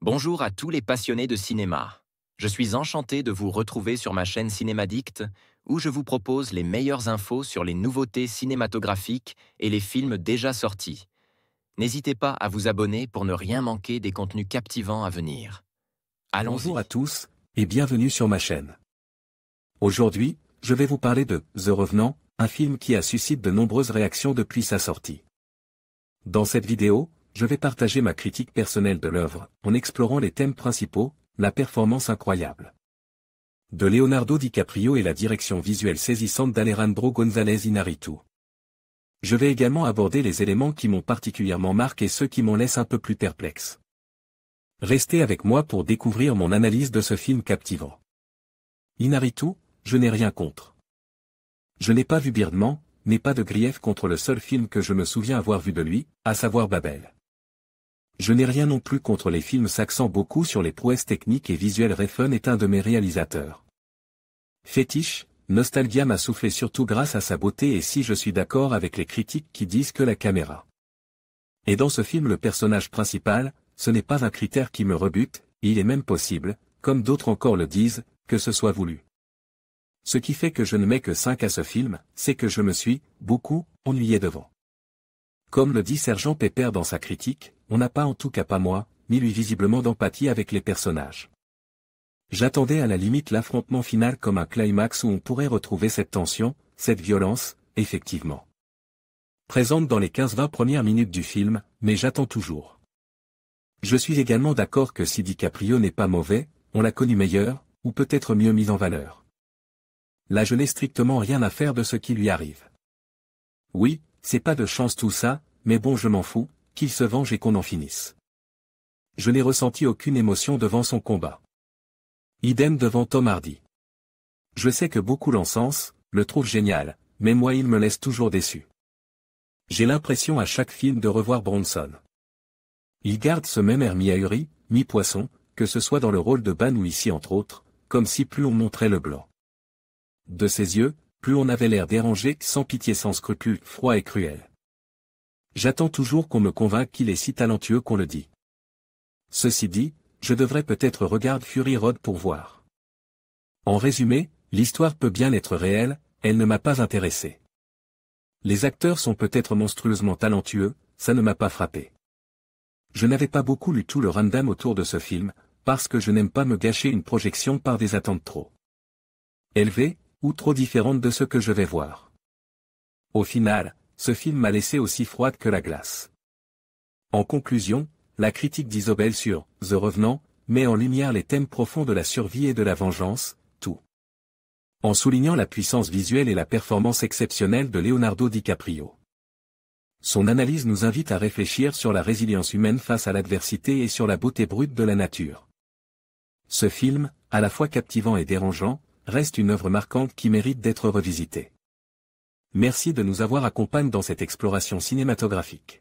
Bonjour à tous les passionnés de cinéma. Je suis enchanté de vous retrouver sur ma chaîne Cinémadicte, où je vous propose les meilleures infos sur les nouveautés cinématographiques et les films déjà sortis. N'hésitez pas à vous abonner pour ne rien manquer des contenus captivants à venir. Allons-y. Bonjour à tous, et bienvenue sur ma chaîne. Aujourd'hui, je vais vous parler de The Revenant, un film qui a suscité de nombreuses réactions depuis sa sortie. Dans cette vidéo, je vais partager ma critique personnelle de l'œuvre, en explorant les thèmes principaux, la performance incroyable de Leonardo DiCaprio et la direction visuelle saisissante d'Alejandro González Iñárritu. Je vais également aborder les éléments qui m'ont particulièrement marqué et ceux qui m'en laissent un peu plus perplexe. Restez avec moi pour découvrir mon analyse de ce film captivant. Iñárritu, je n'ai rien contre. Je n'ai pas vu Birdman, n'ai pas de grief contre le seul film que je me souviens avoir vu de lui, à savoir Babel. Je n'ai rien non plus contre les films s'axant beaucoup sur les prouesses techniques et visuelles. Refn est un de mes réalisateurs fétiche. Nostalgia m'a soufflé surtout grâce à sa beauté, et si je suis d'accord avec les critiques qui disent que la caméra est dans ce film le personnage principal, ce n'est pas un critère qui me rebute, et il est même possible, comme d'autres encore le disent, que ce soit voulu. Ce qui fait que je ne mets que 5 à ce film, c'est que je me suis, beaucoup, ennuyé devant. Comme le dit Sergent Pepper dans sa critique, on n'a pas, en tout cas pas moi, ni lui visiblement d'empathie avec les personnages. J'attendais à la limite l'affrontement final comme un climax où on pourrait retrouver cette tension, cette violence, effectivement présente dans les 15-20 premières minutes du film, mais j'attends toujours. Je suis également d'accord que si DiCaprio n'est pas mauvais, on l'a connu meilleur, ou peut-être mieux mis en valeur. Là je n'ai strictement rien à faire de ce qui lui arrive. Oui, c'est pas de chance tout ça, mais bon, je m'en fous, qu'il se venge et qu'on en finisse. Je n'ai ressenti aucune émotion devant son combat. Idem devant Tom Hardy. Je sais que beaucoup l'encensent, le trouvent génial, mais moi il me laisse toujours déçu. J'ai l'impression à chaque film de revoir Bronson. Il garde ce même air mi-ahuri, mi-poisson, que ce soit dans le rôle de Ban ou ici entre autres, comme si plus on montrait le blanc de ses yeux, plus on avait l'air dérangé, sans pitié, sans scrupule, froid et cruel. J'attends toujours qu'on me convainque qu'il est si talentueux qu'on le dit. Ceci dit, je devrais peut-être regarder Fury Road pour voir. En résumé, l'histoire peut bien être réelle, elle ne m'a pas intéressé. Les acteurs sont peut-être monstrueusement talentueux, ça ne m'a pas frappé. Je n'avais pas beaucoup lu tout le rundown autour de ce film, parce que je n'aime pas me gâcher une projection par des attentes trop élevées, ou trop différentes de ce que je vais voir. Au final, ce film m'a laissé aussi froide que la glace. En conclusion, la critique d'Isobel sur The Revenant met en lumière les thèmes profonds de la survie et de la vengeance, tout en soulignant la puissance visuelle et la performance exceptionnelle de Leonardo DiCaprio. Son analyse nous invite à réfléchir sur la résilience humaine face à l'adversité et sur la beauté brute de la nature. Ce film, à la fois captivant et dérangeant, reste une œuvre marquante qui mérite d'être revisitée. Merci de nous avoir accompagnés dans cette exploration cinématographique.